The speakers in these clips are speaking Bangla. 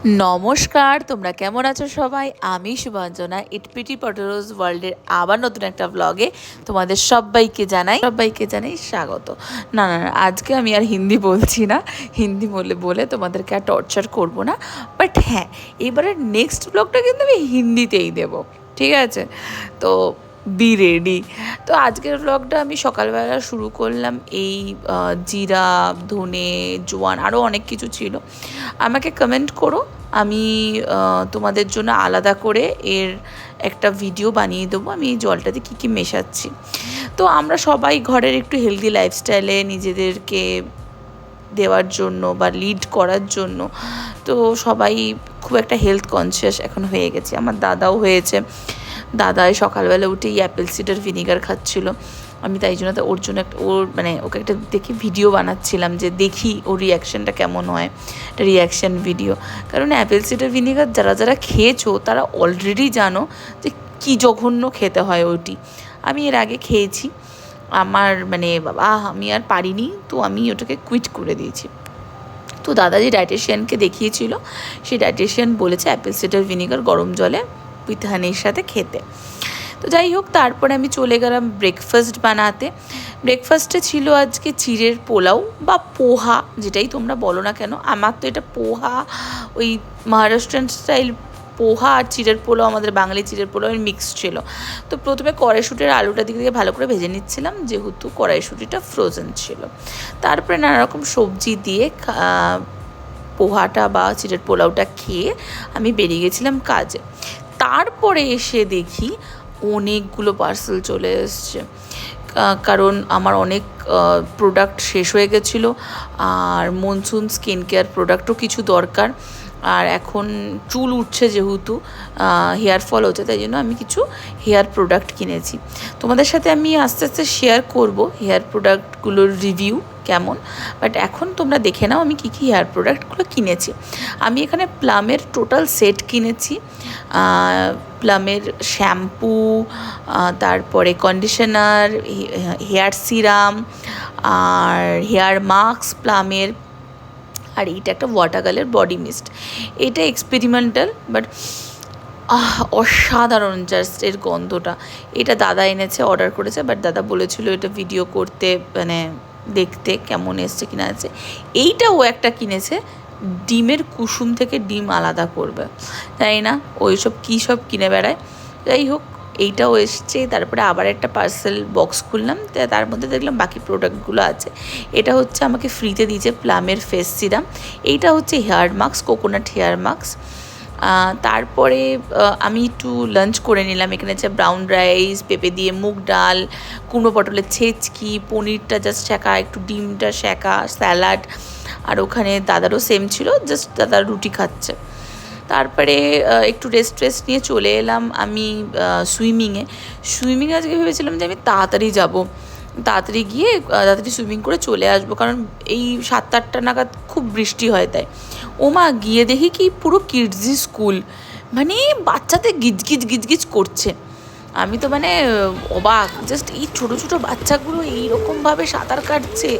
নমস্কার, তোমরা কেমন আছো সবাই? আমি শুভাঞ্জনা ইটপিটি পটেটোস ওয়ার্ল্ডের আবার নতুন একটা ব্লগে তোমাদের সবাইকে জানাই স্বাগত। না না না, আজকে আমি আর হিন্দি বলছি না, হিন্দি বলে তোমাদেরকে আর টর্চার করব না। বাট হ্যাঁ, এবারের নেক্সট ব্লগটা কিন্তু আমি হিন্দিতেই দেবো, ঠিক আছে? তো বি রেডি। তো আজকের ব্লগটা আমি সকালবেলা শুরু করলাম। এই জিরা, ধনে, জোয়ান আরও অনেক কিছু ছিল। আমাকে কমেন্ট করো, আমি তোমাদের জন্য আলাদা করে এর একটা ভিডিও বানিয়ে দেবো আমি এই জলটাতে কী কী মেশাচ্ছি। তো আমরা সবাই ঘরের একটু হেলদি লাইফস্টাইলে নিজেদেরকে দেওয়ার জন্য বা লিড করার জন্য তো সবাই খুব একটা হেলথ কনসিয়াস এখন হয়ে গেছে। আমার দাদাও হয়েছে। দাদাই সকালবেলা উঠেই অ্যাপেল সিডার ভিনিগার খাচ্ছিল। আমি তাই জন্য ওর জন্য ওকে একটা দেখি ভিডিও বানাচ্ছিলাম, যে দেখি ওর রিয়াকশানটা কেমন হয়, একটা রিয়াকশান ভিডিও। কারণ অ্যাপেল সিডার ভিনিগার যারা খেয়েছো তারা অলরেডি জানো যে কী জঘন্য খেতে হয় ওটি। আমি এর আগে খেয়েছি, আমার বাবা আমি আর পারিনি, তো আমি ওটাকে কুইট করে দিয়েছি। তো দাদা যে ডায়েটিশিয়ানকে দেখিয়েছিল, সেই ডায়েটিশিয়ান বলেছে অ্যাপেল সিডার ভিনিগার গরম জলে উইথ হানির সাথে খেতে। তো যাই হোক, তারপরে আমি চলে গেলাম ব্রেকফাস্ট বানাতে। ব্রেকফাস্টে ছিল আজকে চিড়ের পোলাও বা পোহা, যেটাই তোমরা বলো না কেন। আমার তো এটা পোহা, ওই মহারাষ্ট্রান স্টাইল পোহা আর চিড়ের পোলাও, আমাদের বাঙালি চিড়ের পোলাওয়ের মিক্স ছিল। তো প্রথমে কড়াইশুঁটির আলুটা দিকে ভালো করে ভেজে নিচ্ছিলাম, যেহেতু কড়াইশুঁটিটা ফ্রোজেন ছিল। তারপরে নানা রকম সবজি দিয়ে পোহাটা বা চিড়ের পোলাওটা খেয়ে আমি বেরিয়ে গেছিলাম কাজে। তারপরে এসে দেখি অনেকগুলো পার্সেল চলে এসছে, কারণ আমার অনেক প্রোডাক্ট শেষ হয়ে গেছিলো, আর মনসুন স্কিন কেয়ার প্রোডাক্টও কিছু দরকার। আর এখন চুল উঠছে, যেহেতু হেয়ার ফল হচ্ছে, তাই জন্য আমি কিছু হেয়ার প্রোডাক্ট কিনেছি। তোমাদের সাথে আমি আস্তে আস্তে শেয়ার করব হেয়ার প্রোডাক্টগুলোর রিভিউ কেমন। বাট এখন তোমরা দেখে নাও আমি কী কী হেয়ার প্রোডাক্টগুলো কিনেছি। আমি এখানে প্লামের টোটাল সেট কিনেছি। প্লামের শ্যাম্পু, তারপরে কন্ডিশনার, হেয়ার সিরাম আর হেয়ার মাস্ক প্লামের, আর এইটা একটা ওয়াটারগালের বডি মিস্ট। এটা এক্সপেরিমেন্টাল, বাট অসাধারণ জাস্ট এর গন্ধটা। এটা দাদা এনেছে, অর্ডার করেছে, বাট দাদা বলেছিল এটা ভিডিও করতে, দেখতে কেমন এসছে কিনা আছে। এইটাও একটা কিনেছে, ডিমের কুসুম থেকে ডিম আলাদা করবে, তাই না ওই সব কী সব কিনে বেড়ায়। যাই হোক, এইটাও এসছে। তারপরে আবার একটা পার্সেল বক্স খুললাম, তার মধ্যে দেখলাম বাকি প্রোডাক্টগুলো আছে। এটা হচ্ছে আমাকে ফ্রিতে দিয়েছে প্লামের ফেস সিরাম। এইটা হচ্ছে hair mask, coconut hair mask. তারপরে আমি একটু লাঞ্চ করে নিলাম। এখানে আছে ব্রাউন রাইস, পেঁপে দিয়ে মুগ ডাল, কুমড়ো পটলের ছেঁচকি, পনিরটা জাস্ট সেঁকা, একটু ডিমটা সেঁকা, স্যালাড। আর ওখানে দাদারও সেম ছিল, জাস্ট দাদার রুটি খাচ্ছে। তারপরে একটু রেস্ট নিয়ে চলে এলাম আমি সুইমিংয়ে আজকে ভেবেছিলাম যে আমি তাড়াতাড়ি যাব, তাড়াতাড়ি গিয়ে তাড়াতাড়ি সুইমিং করে চলে আসবো, কারণ এই 7-8টা নাগাদ খুব বৃষ্টি হয়। তাই ওমা গিয়ে দেখি কি পুরো কিডজি স্কুল, বাচ্চাদের গিজগিজ করছে। আমি তো অবাক, জাস্ট এই ছোটো ছোটো বাচ্চাগুলো এইরকমভাবে সাঁতার কাটছে।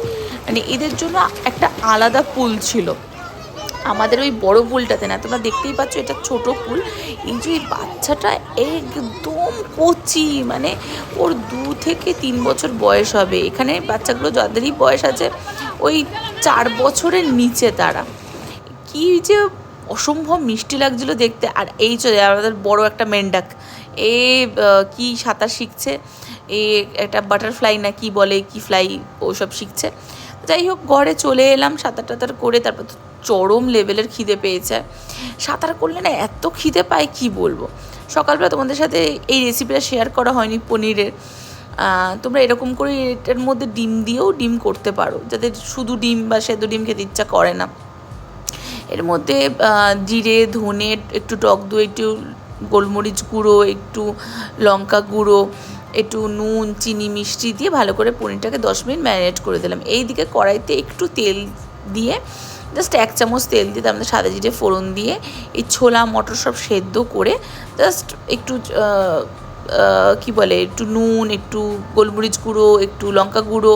এদের জন্য একটা আলাদা পুল ছিল, আমাদের ওই বড় পুলটাতে না। তোমরা দেখতেই পাচ্ছ এটা ছোট পুল। এই যে বাচ্চাটা একদম কচি, ওর 2 থেকে 3 বছর বয়স হবে। এখানে বাচ্চাগুলো যাদেরই বয়স আছে ওই 4 বছরের নিচে, তারা কি যে অসম্ভব মিষ্টি লাগছিল দেখতে। আর এই চলে আমাদের বড় একটা মেন্ডাক, এ কি সাঁতার শিখছে, এ একটা বাটারফ্লাই না কি বলে, কি ফ্লাই ওসব শিখছে। যাই হোক, ঘরে চলে এলাম সাঁতার করে। তারপর তো চরম লেভেলের খিদে পেয়েছে। সাঁতার করলে না এত খিদে পায় কি বলবো। সকালবেলা তোমাদের সাথে এই রেসিপিটা শেয়ার করা হয়নি পনিরের। তোমরা এরকম করে এটার মধ্যে ডিম করতে পারো, যাদের শুধু ডিম বা সেদ্ধ ডিম খেতে ইচ্ছা করে না। এর মধ্যে জিরে, ধনে, একটু টক দই, একটু গোলমরিচ গুঁড়ো, একটু লঙ্কা গুঁড়ো, একটু নুন, চিনি, মিষ্টি দিয়ে ভালো করে পনিরটাকে 10 মিনিট ম্যারিনেট করে দিলাম। এইদিকে কড়াইতে একটু তেল দিয়ে, জাস্ট 1 চামচ তেল দিয়ে তার মধ্যে সাদা জিরে ফোড়ন দিয়ে এই ছোলা মটর সব সেদ্ধ করে, জাস্ট একটু একটু নুন, একটু গোলমরিচ গুঁড়ো, একটু লঙ্কা গুঁড়ো,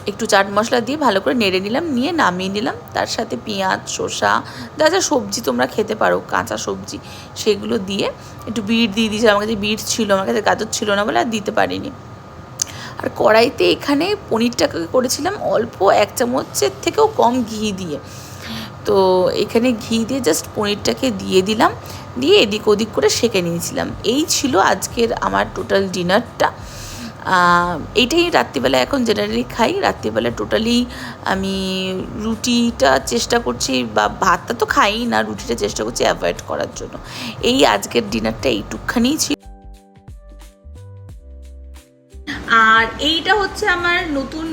একটু চাট মশলা দিয়ে ভালো করে নেড়ে নিলাম, নিয়ে নামিয়ে নিলাম। তার সাথে পেঁয়াজ, শসা, যা যা সবজি তোমরা খেতে পারো, কাঁচা সবজি, সেগুলো দিয়ে একটু বিট দিয়ে দিয়েছিলাম। আমার কাছে বিট ছিল, আমার কাছে গাজর ছিল না বলে আর দিতে পারিনি। আর কড়াইতে এখানে পনিরটাকে করেছিলাম অল্প 1 চামচের থেকেও কম ঘি দিয়ে। তো এখানে ঘি দিয়ে জাস্ট পনিরটাকে দিয়ে দিলাম, দিয়ে এদিক ওদিক করে সেঁকে নিয়েছিলাম। এই ছিল আজকের আমার টোটাল ডিনারটা। এইটাই রাত্রিবেলা এখন জেনারেলি খাই। রাত্রিবেলা টোটালি আমি রুটিটা চেষ্টা করছি, বা ভাতটা তো খাই না, রুটিটা চেষ্টা করছি অ্যাভয়েড করার জন্য। এই আজকের ডিনারটা এইটুকখানিই ছিল। আর এইটা হচ্ছে আমার নতুন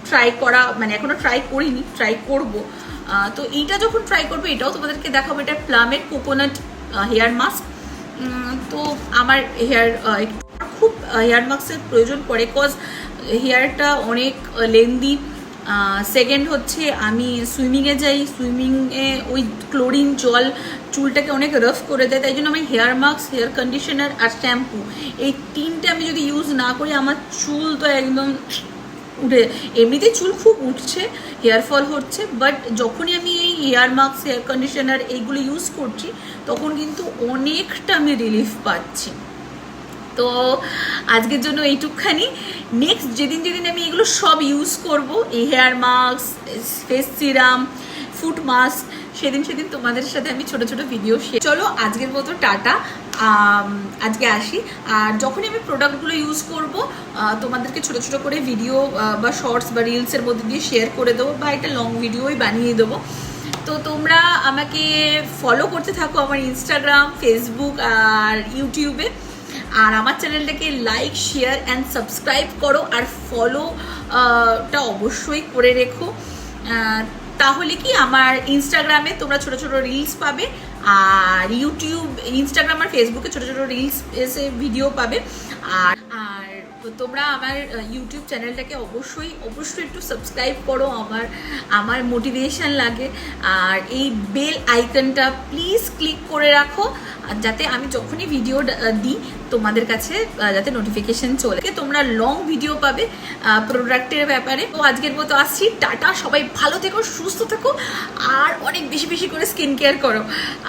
ট্রাই করা, মানে এখনও ট্রাই করিনি, ট্রাই করব। তো এইটা যখন ট্রাই করবো এটাও তোমাদেরকে দেখাবো। এটা প্লামের কোকোনাট হেয়ার মাস্ক। তো আমার খুব হেয়ার মাস্কের প্রয়োজন পড়ে, কজ হেয়ারটা অনেক লেন্দি। সেকেন্ড হচ্ছে আমি সুইমিংয়ে যাই, সুইমিংয়ে ওই ক্লোরিন জল চুলটাকে অনেক রাফ করে দেয়, তাই জন্য আমি হেয়ার মাস্ক, হেয়ার কন্ডিশনার আর শ্যাম্পু, এই তিনটে আমি যদি ইউজ না করি আমার চুল তো একদম উঠে। এমনিতে চুল খুব উঠছে, হেয়ার ফল হচ্ছে, বাট যখনই আমি এই হেয়ার মাস্ক, হেয়ার কন্ডিশনার এইগুলো ইউজ করছি তখন কিন্তু অনেকটা আমি রিলিফ পাচ্ছি। তো আজকের জন্য এইটুকখানি। নেক্সট যেদিন যেদিন আমি এগুলো সব ইউজ করব, এই hair mask, face serum, foot mask, সেদিন তোমাদের সাথে আমি ছোট ছোট ভিডিও শেয়ার। চলো আজকের মতো টাটা, আজকে আসি। আর যখনই আমি প্রোডাক্টগুলো ইউজ করব তোমাদেরকে ছোট ছোট করে ভিডিও বা শর্টস বা রিলসের মধ্যে দিয়ে শেয়ার করে দেবো, বা একটা লং ভিডিওই বানিয়ে দেবো। তো তোমরা আমাকে ফলো করতে থাকো আমার ইনস্টাগ্রাম, ফেসবুক আর ইউটিউবে। আর আমার চ্যানেলটাকে লাইক, শেয়ার অ্যান্ড সাবস্ক্রাইব করো, আর ফলোটা অবশ্যই করে রেখো। তাহলে কি আমার ইনস্টাগ্রামে তোমরা ছোট ছোট রিলস পাবে, আর ইনস্টাগ্রাম আর ফেসবুকে ছোট ছোট রিলস এসে ভিডিও পাবে। আর তোমরা আমার ইউটিউব চ্যানেলটাকে অবশ্যই একটু সাবস্ক্রাইব করো, আমার মোটিভেশন লাগে। আর এই বেল আইকনটা প্লিজ ক্লিক করে রাখো, যাতে আমি যখনই ভিডিও দিই তোমাদের কাছে যাতে নোটিফিকেশন চলে। তোমরা লং ভিডিও পাবে প্রোডাক্টের ব্যাপারে। তো আজকের মতো আসছি, টাটা। সবাই ভালো থেকো, সুস্থ থেকো, আর অনেক বেশি বেশি করে স্কিন কেয়ার করো।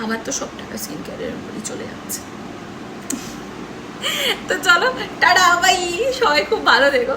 আমার তো সব টাকা স্কিন কেয়ারের উপরই চলে যাচ্ছে। তো চলো টাটা, বাই, সবাই খুব ভালো থেকো।